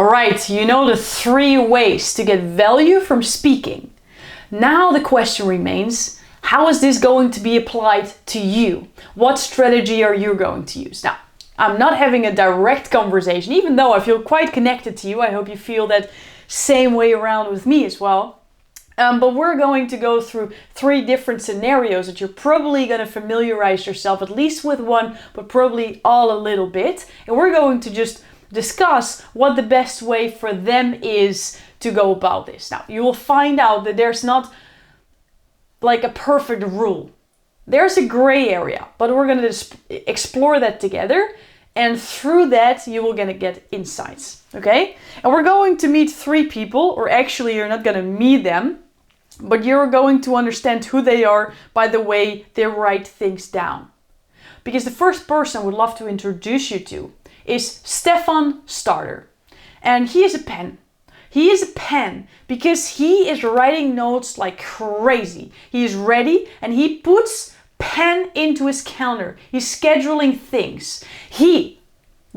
Alright, you know the 3 ways to get value from speaking. Now the question remains, how is this going to be applied to you? What strategy are you going to use? Now, I'm not having a direct conversation, even though I feel quite connected to you. I hope you feel that same way around with me as well. But we're going to go through 3 different scenarios that you're probably going to familiarize yourself at least with one, but probably all a little bit. And we're going to just discuss what the best way for them is to go about this. Now, you will find out that there's not like a perfect rule. There's a gray area, but we're going to explore that together. And through that, you will gonna get insights, okay? And we're going to meet 3 people, or actually you're not gonna meet them, but you're going to understand who they are by the way they write things down. Because the first person I would love to introduce you to is Stefan Starter. And he is a pen. He is a pen because he is writing notes like crazy. He is ready and he puts pen into his calendar. He's scheduling things. He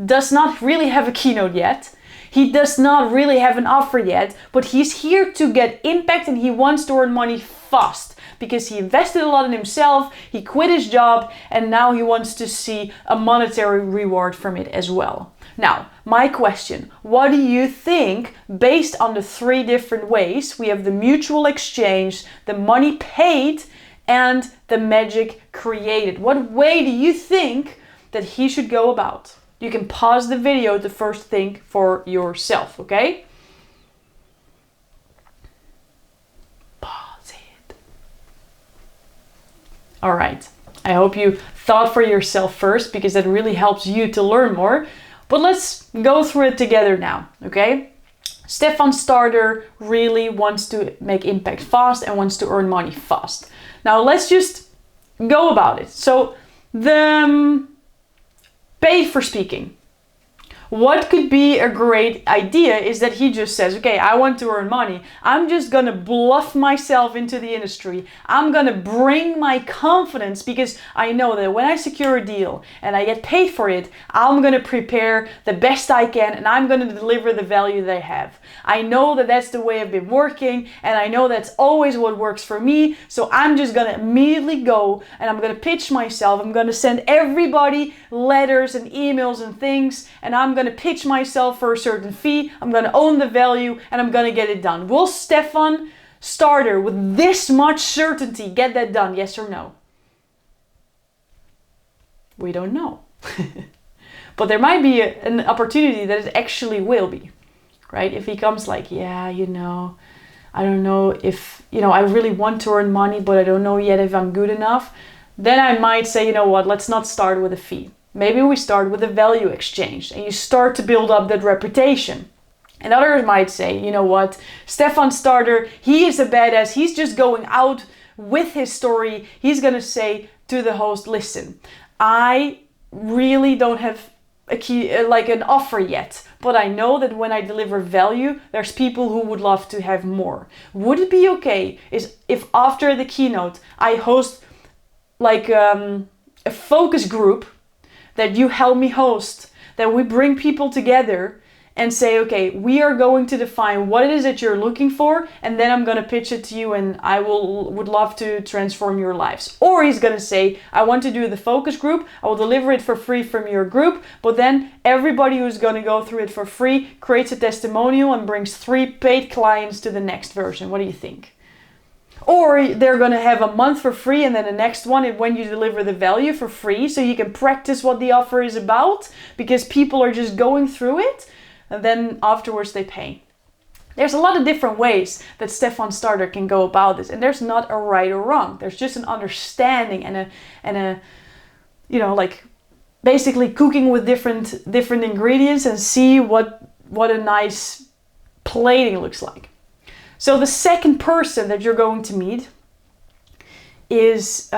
does not really have a keynote yet. He does not really have an offer yet, but he's here to get impact and he wants to earn money fast because he invested a lot in himself, he quit his job, and now he wants to see a monetary reward from it as well. Now, my question, what do you think based on the 3 different ways? We have the mutual exchange, the money paid, and the magic created. What way do you think that he should go about? You can pause the video to first think for yourself, okay? Pause it. All right. I hope you thought for yourself first because that really helps you to learn more. But let's go through it together now, okay? Stefan Starter really wants to make impact fast and wants to earn money fast. Now let's just go about it. So the pay for speaking. What could be a great idea is that he just says, okay, I want to earn money. I'm just going to bluff myself into the industry. I'm going to bring my confidence because I know that when I secure a deal and I get paid for it, I'm going to prepare the best I can and I'm going to deliver the value that I have. I know that that's the way I've been working and I know that's always what works for me. So I'm just going to immediately go and I'm going to pitch myself. I'm going to send everybody letters and emails and things and I'm going to pitch myself for a certain fee. I'm going to own the value and I'm going to get it done. Will Stefan Starter with this much certainty get that done? Yes or no? We don't know. But there might be an opportunity that it actually will be, right? If he comes like, yeah, I don't know if, I really want to earn money, but I don't know yet if I'm good enough. Then I might say, you know what, let's not start with a fee. Maybe we start with a value exchange and you start to build up that reputation. And others might say, you know what, Stefan Starter, he is a badass. He's just going out with his story. He's going to say to the host, listen, I really don't have an offer yet, but I know that when I deliver value, there's people who would love to have more. Would it be okay if after the keynote, I host like a focus group that you help me host, that we bring people together and say, okay, we are going to define what it is that you're looking for, and then I'm going to pitch it to you and I would love to transform your lives. Or he's going to say, I want to do the focus group, I will deliver it for free from your group, but then everybody who's going to go through it for free creates a testimonial and brings 3 paid clients to the next version. What do you think? Or they're going to have a month for free and then the next one when you deliver the value for free so you can practice what the offer is about because people are just going through it and then afterwards they pay. There's a lot of different ways that Stefan Starter can go about this and there's not a right or wrong. There's just an understanding and a like basically cooking with different ingredients and see what a nice plating looks like. So the second person that you're going to meet is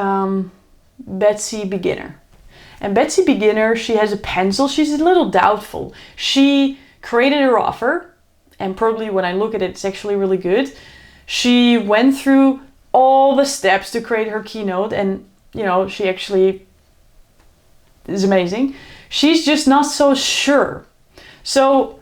Betsy Beginner. And Betsy Beginner, she has a pencil. She's a little doubtful. She created her offer, and probably when I look at it, it's actually really good. She went through all the steps to create her keynote, and she actually is amazing. She's just not so sure. So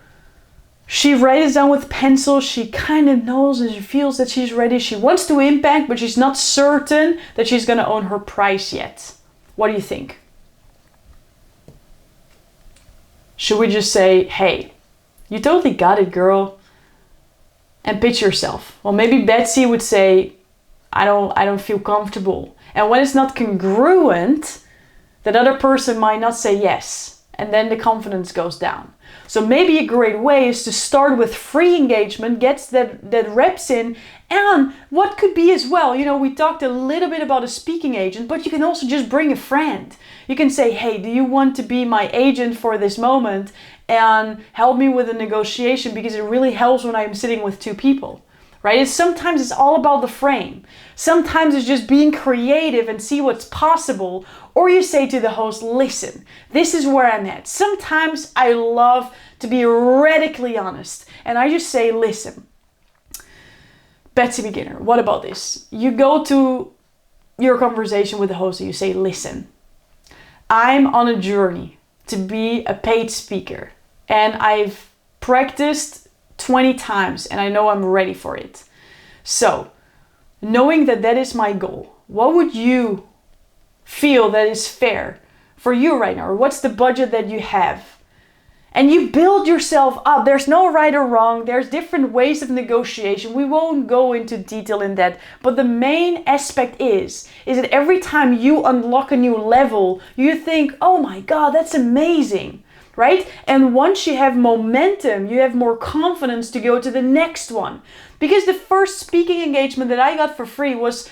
She writes down with pencil. She kind of knows and she feels that she's ready. She wants to impact, but she's not certain that she's going to own her price yet. What do you think? Should we just say, hey, you totally got it, girl, and pitch yourself? Well, maybe Betsy would say, I don't feel comfortable. And when it's not congruent, that other person might not say yes. And then the confidence goes down. So maybe a great way is to start with free engagement, gets that reps in. And what could be as well, we talked a little bit about a speaking agent, but you can also just bring a friend. You can say, hey, do you want to be my agent for this moment and help me with a negotiation, because it really helps when I'm sitting with two people, right? Sometimes it's all about the frame. Sometimes it's just being creative and see what's possible. Or you say to the host, listen, this is where I'm at. Sometimes I love to be radically honest. And I just say, listen, Betsy Beginner, what about this? You go to your conversation with the host and you say, listen, I'm on a journey to be a paid speaker. And I've practiced 20 times and I know I'm ready for it. So, knowing that that is my goal, what would you feel that is fair for you right now? Or what's the budget that you have? And you build yourself up. There's no right or wrong. There's different ways of negotiation. We won't go into detail in that. But the main aspect is that every time you unlock a new level, you think, oh my God, that's amazing, right? And once you have momentum, you have more confidence to go to the next one. Because the first speaking engagement that I got for free was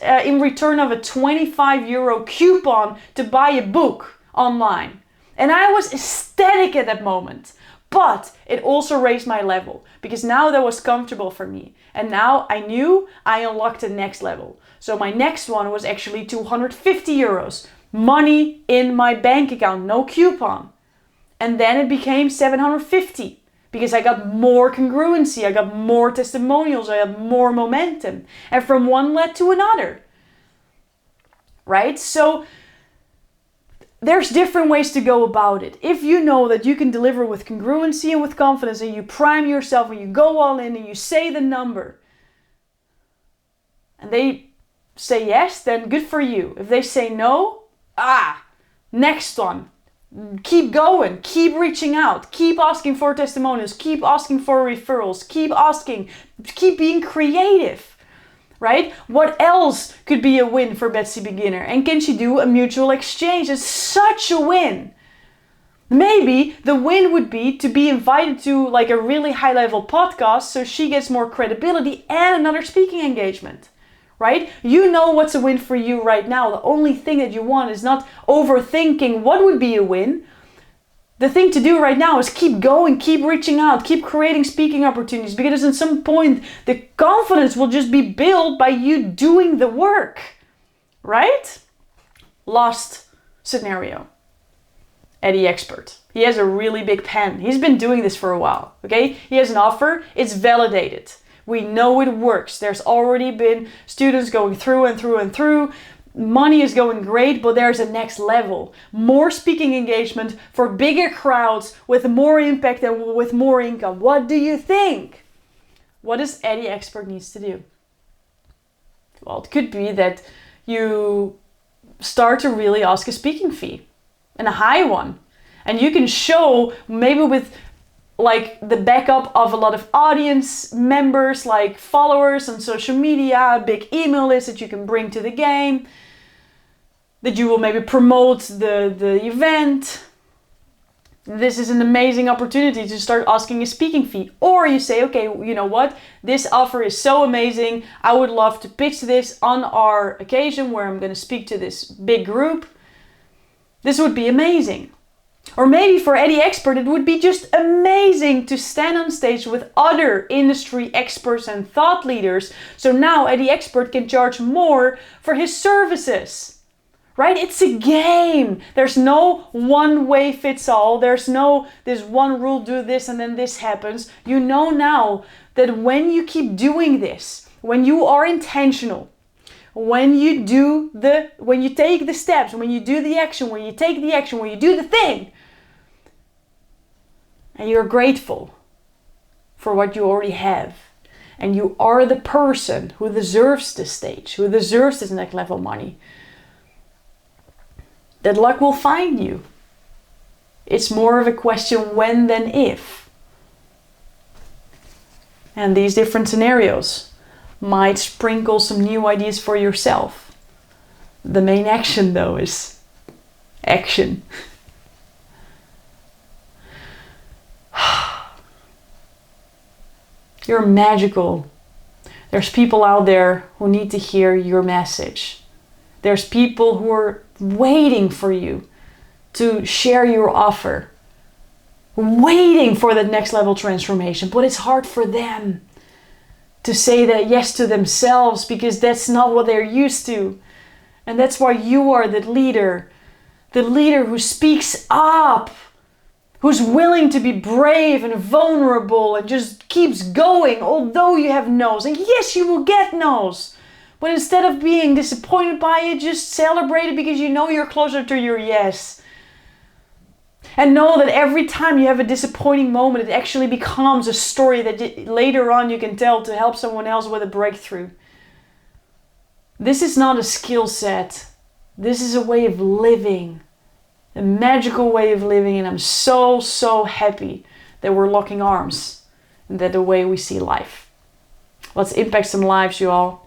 in return of a 25 euro coupon to buy a book online. And I was ecstatic at that moment. But it also raised my level, because now that was comfortable for me. And now I knew I unlocked the next level. So my next one was actually 250 euros. Money in my bank account, no coupon. And then it became 750. Because I got more congruency, I got more testimonials, I got more momentum. And from one led to another. Right? So there's different ways to go about it. If you know that you can deliver with congruency and with confidence, and you prime yourself and you go all in and you say the number, and they say yes, then good for you. If they say no, next one. Keep going, keep reaching out, keep asking for testimonials, keep asking for referrals, keep being creative, right? What else could be a win for Betsy Beginner? And can she do a mutual exchange? It's such a win. Maybe the win would be to be invited to like a really high level podcast so she gets more credibility and another speaking engagement. Right? You know what's a win for you right now. The only thing that you want is not overthinking what would be a win. The thing to do right now is keep going, keep reaching out, keep creating speaking opportunities, because at some point the confidence will just be built by you doing the work. Right? Last scenario. Eddie Expert. He has a really big pen. He's been doing this for a while. Okay? He has an offer. It's validated. We know it works. There's already been students going through and through and through. Money is going great, but there's a next level. More speaking engagement for bigger crowds with more impact and with more income. What do you think? What does Eddie Expert needs to do? Well, it could be that you start to really ask a speaking fee, and a high one. And you can show maybe with like the backup of a lot of audience members, like followers on social media, a big email list that you can bring to the game, that you will maybe promote the event. This is an amazing opportunity to start asking a speaking fee. Or you say, okay, you know what? This offer is so amazing. I would love to pitch this on our occasion where I'm going to speak to this big group. This would be amazing. Or maybe for Eddie Expert, it would be just amazing to stand on stage with other industry experts and thought leaders. So now Eddie Expert can charge more for his services, right? It's a game. There's no one way fits all. There's no this one rule, do this and then this happens. You know now that when you keep doing this, when you are intentional, when you take the steps, when you do the action, when you take the action, when you do the thing, and you're grateful, for what you already have. And you are the person who deserves this stage, who deserves this next level money. That luck will find you. It's more of a question when than if. And these different scenarios might sprinkle some new ideas for yourself. The main action though is action. You're magical. There's people out there who need to hear your message. There's people who are waiting for you to share your offer. Waiting for that next level transformation. But it's hard for them to say that yes to themselves because that's not what they're used to. And that's why you are the leader who speaks up, who's willing to be brave and vulnerable and just keeps going although you have no's. And yes, you will get no's. But instead of being disappointed by it, just celebrate it because you know you're closer to your yes. And know that every time you have a disappointing moment, it actually becomes a story that later on you can tell to help someone else with a breakthrough. This is not a skill set. This is a way of living. A magical way of living, and I'm so, so happy that we're locking arms and that the way we see life. Let's impact some lives, you all.